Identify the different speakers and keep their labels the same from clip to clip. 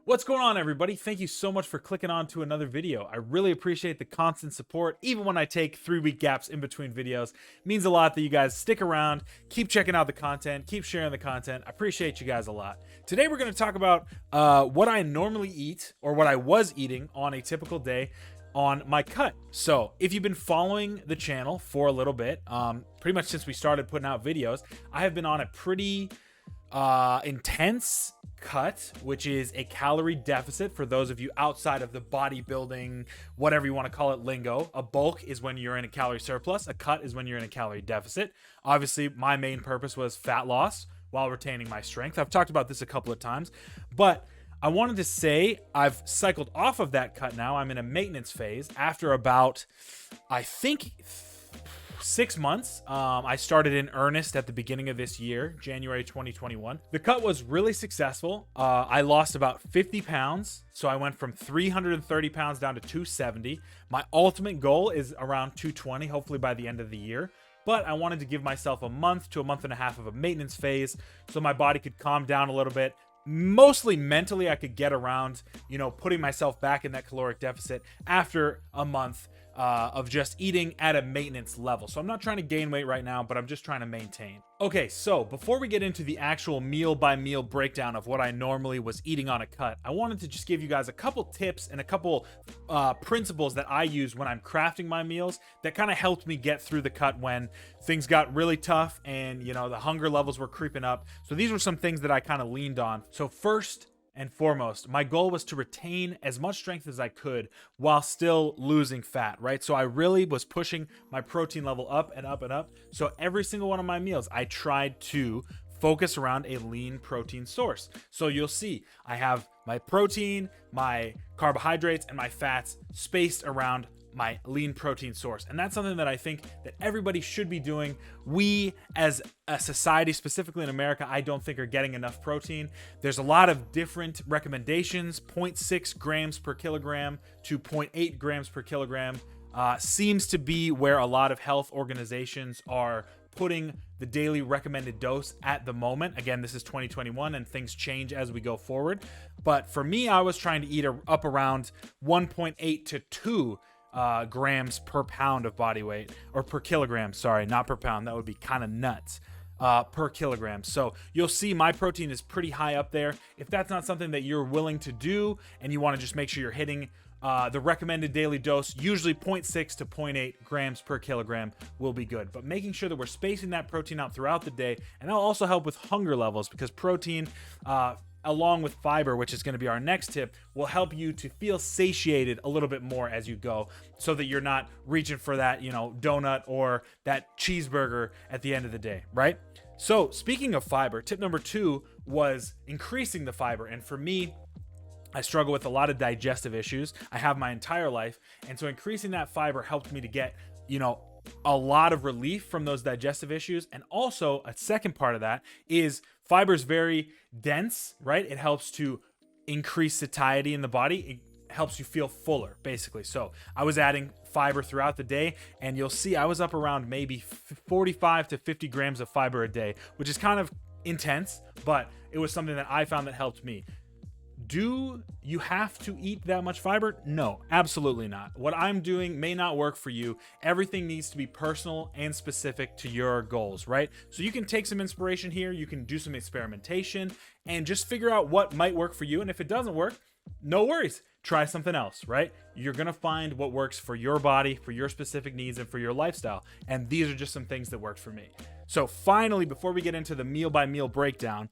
Speaker 1: What's going on, everybody? Thank you so much for clicking on to another video. I really appreciate the constant support, even when I take 3-week gaps in between videos. It means a lot that you guys stick around, keep checking out the content, keep sharing the content. I appreciate you guys a lot. Today, we're going to talk about what I normally eat, or what I was eating on a typical day on my cut. So if you've been following the channel for a little bit, pretty much since we started putting out videos, I have been on a pretty intense cut, which is a calorie deficit for those of you outside of the bodybuilding, whatever you want to call it, lingo. A bulk is when you're in a calorie surplus. A cut is when you're in a calorie deficit. Obviously, my main purpose was fat loss while retaining my strength. I've talked about this a couple of times, but I wanted to say I've cycled off of that cut now. I'm in a maintenance phase after about, I think, 6 months. I started in earnest at the beginning of this year, January 2021. The cut was really successful. I lost about 50 pounds. So I went from 330 pounds down to 270. My ultimate goal is around 220, hopefully by the end of the year. But I wanted to give myself a month to a month and a half of a maintenance phase so my body could calm down a little bit. Mostly mentally, I could get around, putting myself back in that caloric deficit after a month of just eating at a maintenance level. So I'm not trying to gain weight right now, but I'm just trying to maintain. Okay, so before we get into the actual meal by meal breakdown of what I normally was eating on a cut, I wanted to just give you guys a couple tips and a couple principles that I use when I'm crafting my meals that kind of helped me get through the cut when things got really tough and, the hunger levels were creeping up. So these were some things that I kind of leaned on. So first and foremost, my goal was to retain as much strength as I could while still losing fat, right? So I really was pushing my protein level up and up and up. So every single one of my meals, I tried to focus around a lean protein source. So you'll see I have my protein, my carbohydrates, and my fats spaced around my lean protein source. And that's something that I think that everybody should be doing. We as a society, specifically in America, I don't think are getting enough protein. There's a lot of different recommendations. 0.6 grams per kilogram to 0.8 grams per kilogram seems to be where a lot of health organizations are putting the daily recommended dose at the moment. Again, this is 2021 and things change as we go forward. But for me, I was trying to eat up around 1.8 to 2 grams per pound of body weight, or per kilogram, sorry, not per pound. That would be kind of nuts. Per kilogram. So you'll see my protein is pretty high up there. If that's not something that you're willing to do and you want to just make sure you're hitting the recommended daily dose, usually 0.6 to 0.8 grams per kilogram will be good. But making sure that we're spacing that protein out throughout the day, and that'll also help with hunger levels, because protein along with fiber, which is going to be our next tip, will help you to feel satiated a little bit more as you go, so that you're not reaching for that, donut or that cheeseburger at the end of the day, right? So speaking of fiber, tip number 2 was increasing the fiber. And for me, I struggle with a lot of digestive issues. I have my entire life. And so increasing that fiber helped me to get, a lot of relief from those digestive issues. And also a second part of that is fiber is very dense, right? It helps to increase satiety in the body. It helps you feel fuller, basically. So I was adding fiber throughout the day, and you'll see I was up around maybe 45 to 50 grams of fiber a day, which is kind of intense, but it was something that I found that helped me. Do you have to eat that much fiber? No, absolutely not. What I'm doing may not work for you. Everything needs to be personal and specific to your goals, right? So you can take some inspiration here, you can do some experimentation, and just figure out what might work for you. And if it doesn't work, no worries. Try something else, right? You're gonna find what works for your body, for your specific needs, and for your lifestyle. And these are just some things that worked for me. So finally, before we get into the meal by meal breakdown,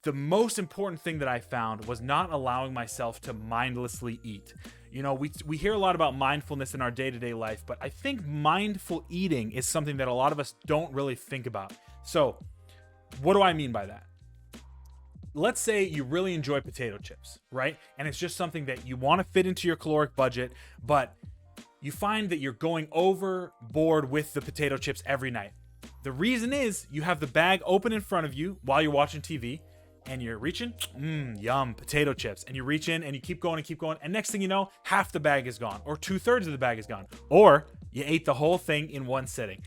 Speaker 1: the most important thing that I found was not allowing myself to mindlessly eat. We hear a lot about mindfulness in our day-to-day life, but I think mindful eating is something that a lot of us don't really think about. So what do I mean by that? Let's say you really enjoy potato chips, right? And it's just something that you want to fit into your caloric budget, but you find that you're going overboard with the potato chips every night. The reason is you have the bag open in front of you while you're watching TV, and you're reaching, yum, potato chips. And you reach in and you keep going. And next thing you know, half the bag is gone, or 2/3 of the bag is gone, or you ate the whole thing in one sitting.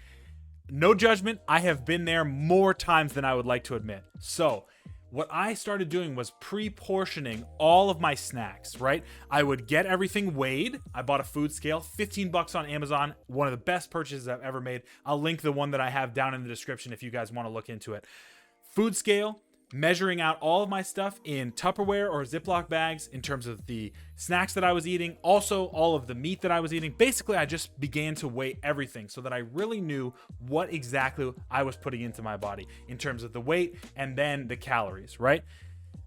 Speaker 1: No judgment. I have been there more times than I would like to admit. So what I started doing was pre-portioning all of my snacks, right? I would get everything weighed. I bought a food scale, $15 on Amazon, one of the best purchases I've ever made. I'll link the one that I have down in the description if you guys want to look into it. Food scale, measuring out all of my stuff in Tupperware or Ziploc bags in terms of the snacks that I was eating, also all of the meat that I was eating. Basically, I just began to weigh everything so that I really knew what exactly I was putting into my body in terms of the weight and then the calories, right?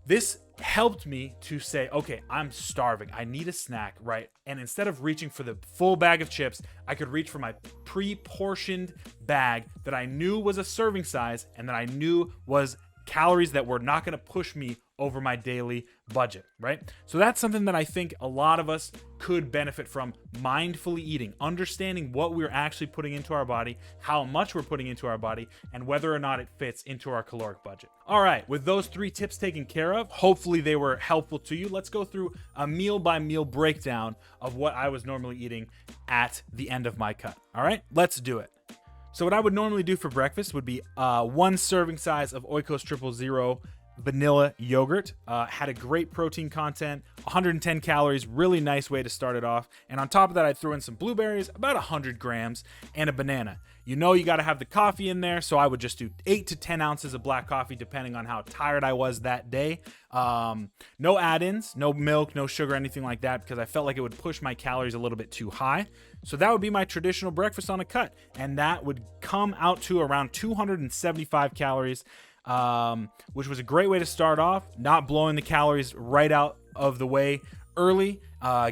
Speaker 1: This helped me to say, okay, I'm starving. I need a snack, right? And instead of reaching for the full bag of chips, I could reach for my pre-portioned bag that I knew was a serving size and that I knew was calories that were not going to push me over my daily budget, right? So that's something that I think a lot of us could benefit from, mindfully eating, understanding what we're actually putting into our body, how much we're putting into our body, and whether or not it fits into our caloric budget. All right, with those 3 tips taken care of, hopefully they were helpful to you. Let's go through a meal by meal breakdown of what I was normally eating at the end of my cut. All right, let's do it. So what I would normally do for breakfast would be 1 serving size of Oikos Triple Zero vanilla yogurt. Had a great protein content, 110 calories, really nice way to start it off. And on top of that, I threw in some blueberries, about 100 grams, and a banana. You know you got to have the coffee in there, so I would just do 8 to 10 ounces of black coffee, depending on how tired I was that day. No add-ins, no milk, no sugar, anything like that, because I felt like it would push my calories a little bit too high. So that would be my traditional breakfast on a cut, and that would come out to around 275 calories, which was a great way to start off, not blowing the calories right out of the way early,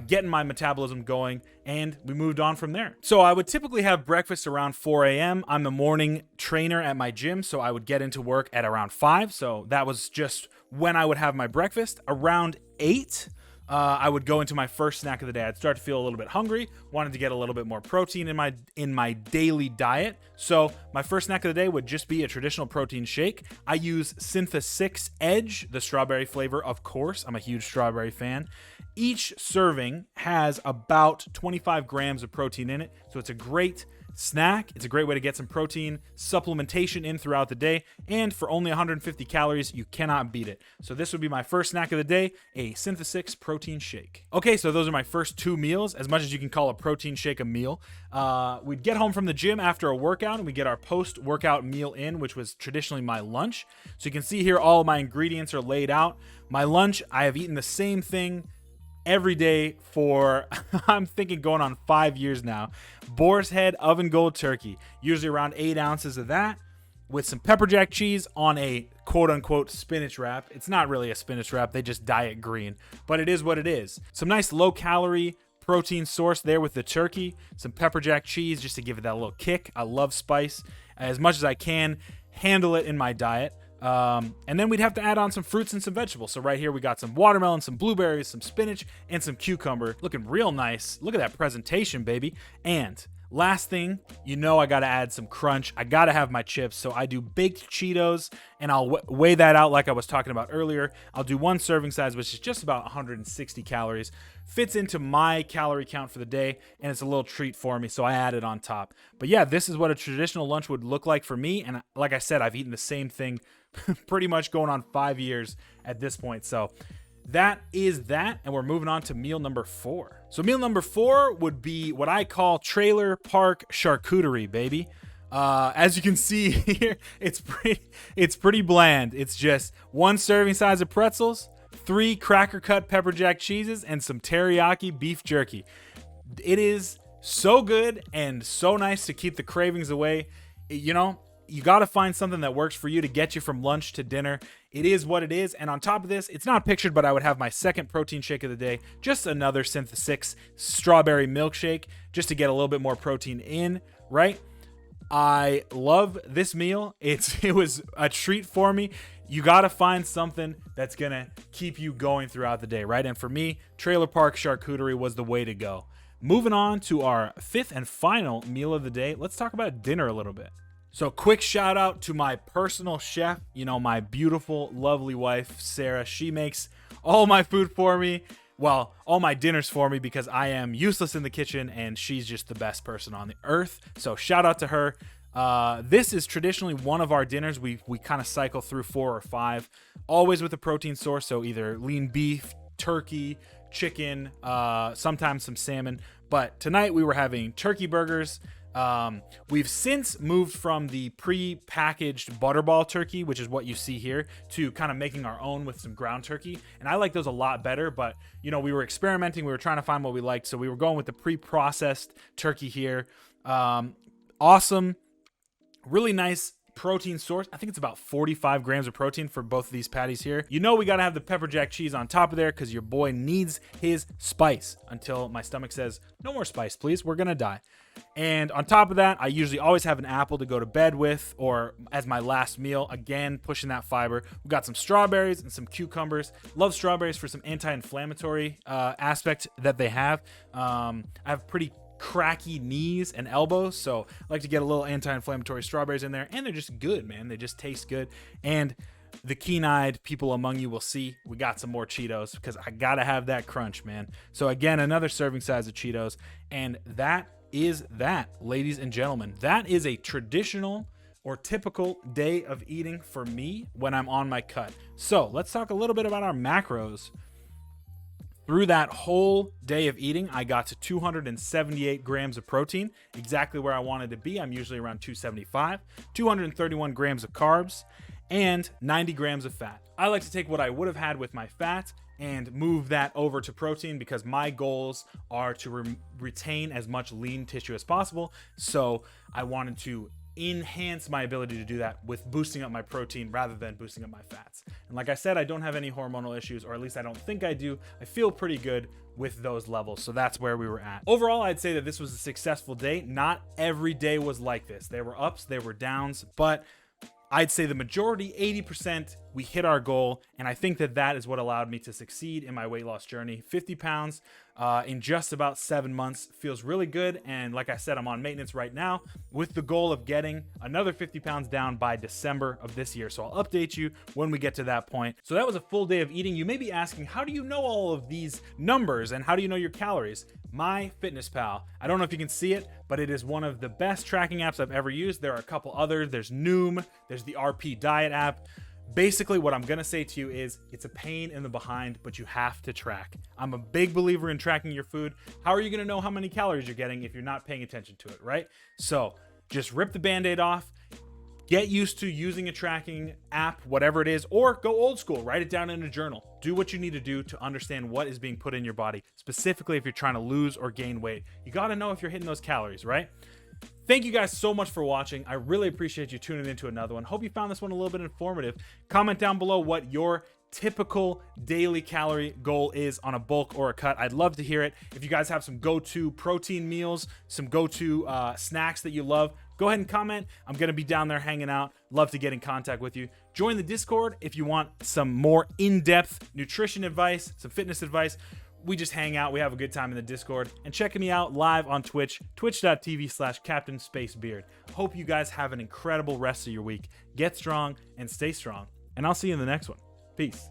Speaker 1: getting my metabolism going, and we moved on from there. So I would typically have breakfast around 4 a.m. I'm the morning trainer at my gym, so I would get into work at around 5. So that was just when I would have my breakfast. Around 8, I would go into my first snack of the day. I'd start to feel a little bit hungry, wanted to get a little bit more protein in my daily diet. So my first snack of the day would just be a traditional protein shake. I use Syntha 6 Edge, the strawberry flavor, of course. I'm a huge strawberry fan. Each serving has about 25 grams of protein in it, so it's a great snack. It's a great way to get some protein supplementation in throughout the day, and for only 150 calories, you cannot beat it. So this would be my first snack of the day, a Syntha 6 protein shake. Okay, so those are my first 2 meals, as much as you can call a protein shake a meal. We'd get home from the gym after a workout, and we get our post-workout meal in, which was traditionally my lunch. So you can see here all of my ingredients are laid out. My lunch, I have eaten the same thing every day for, I'm thinking going on 5 years now. Boar's Head oven gold turkey, usually around 8 ounces of that, with some pepper jack cheese on a quote-unquote spinach wrap. It's not really a spinach wrap, they just dye it green, but it is what it is. Some nice low-calorie protein source there with the turkey, some pepper jack cheese just to give it that little kick. I love spice as much as I can handle it in my diet. And then we'd have to add on some fruits and some vegetables. So right here we got some watermelon, some blueberries, some spinach, and some cucumber. Looking real nice. Look at that presentation, baby. And last thing, you know I gotta add some crunch. I gotta have my chips. So I do baked Cheetos, and I'll weigh that out like I was talking about earlier. I'll do 1 serving size, which is just about 160 calories. Fits into my calorie count for the day, and it's a little treat for me, so I add it on top. But yeah, this is what a traditional lunch would look like for me, and like I said, I've eaten the same thing pretty much going on 5 years at this point. So that is that, and we're moving on to meal number 4. So meal number 4 would be what I call trailer park charcuterie, baby. As you can see here, it's pretty bland. It's just 1 serving size of pretzels, 3 cracker cut pepper jack cheeses, and some teriyaki beef jerky. It is so good and so nice to keep the cravings away. You know, you got to find something that works for you to get you from lunch to dinner. It is what it is. And on top of this, it's not pictured, but I would have my second protein shake of the day, just another Syntha 6 strawberry milkshake, just to get a little bit more protein in, right? I love this meal. It was a treat for me. You got to find something that's going to keep you going throughout the day, right? And for me, trailer park charcuterie was the way to go. Moving on to our 5th and final meal of the day, let's talk about dinner a little bit. So quick shout out to my personal chef, you know, my beautiful, lovely wife, Sarah. She makes all my food for me. Well, all my dinners for me, because I am useless in the kitchen and she's just the best person on the earth. So shout out to her. This is traditionally one of our dinners. We kind of cycle through 4 or 5, always with a protein source. So either lean beef, turkey, chicken, sometimes some salmon. But tonight we were having turkey burgers. We've since moved from the pre-packaged butterball turkey, which is what you see here, to kind of making our own with some ground turkey. And I like those a lot better, but you know, we were experimenting. We were trying to find what we liked. So we were going with the pre-processed turkey here. Awesome. Really nice protein source. I think it's about 45 grams of protein for both of these patties here. You know, we got to have the pepper jack cheese on top of there because your boy needs his spice until my stomach says, no more spice, please. We're going to die. And on top of that, I usually always have an apple to go to bed with or as my last meal. Again, pushing that fiber. We've got some strawberries and some cucumbers. Love strawberries for some anti-inflammatory aspect that they have. I have pretty cracky knees and elbows, so I like to get a little anti-inflammatory strawberries in there, and they're just good, man. They just taste good. And the keen-eyed people among you will see we got some more Cheetos because I gotta have that crunch, man. So again, another serving size of Cheetos, and that is that, ladies and gentlemen. That is a traditional or typical day of eating for me when I'm on my cut. So let's talk a little bit about our macros. Through that whole day of eating, I got to 278 grams of protein, exactly where I wanted to be. I'm usually around 275, 231 grams of carbs, and 90 grams of fat. I like to take what I would have had with my fat and move that over to protein because my goals are to retain as much lean tissue as possible. So I wanted to enhance my ability to do that with boosting up my protein rather than boosting up my fats. And like I said, I don't have any hormonal issues, or at least I don't think I do. I feel pretty good with those levels. So that's where we were at. Overall, I'd say that this was a successful day. Not every day was like this. There were ups, there were downs, but I'd say the majority, 80%, we hit our goal. And I think that that is what allowed me to succeed in my weight loss journey. 50 pounds in just about 7 months feels really good. And like I said, I'm on maintenance right now with the goal of getting another 50 pounds down by December of this year. So I'll update you when we get to that point. So that was a full day of eating. You may be asking, how do you know all of these numbers and how do you know your calories? MyFitnessPal. I don't know if you can see it, but it is one of the best tracking apps I've ever used. There are a couple others. There's Noom. There's the RP Diet app. Basically, what I'm going to say to you is it's a pain in the behind, but you have to track. I'm a big believer in tracking your food. How are you going to know how many calories you're getting if you're not paying attention to it, right? So just rip the Band-Aid off. Get used to using a tracking app, whatever it is, or go old school. Write it down in a journal. Do what you need to do to understand what is being put in your body, specifically if you're trying to lose or gain weight. You got to know if you're hitting those calories, right? Thank you guys so much for watching. I really appreciate you tuning into another one. Hope you found this one a little bit informative. Comment down below what your typical daily calorie goal is on a bulk or a cut. I'd love to hear it. If you guys have some go-to protein meals, some go-to snacks that you love, go ahead and comment. I'm going to be down there hanging out. Love to get in contact with you. Join the Discord if you want some more in-depth nutrition advice, some fitness advice. We just hang out. We have a good time in the Discord. And checking me out live on Twitch, twitch.tv/CaptainSpaceBeard. Hope you guys have an incredible rest of your week. Get strong and stay strong. And I'll see you in the next one. Peace.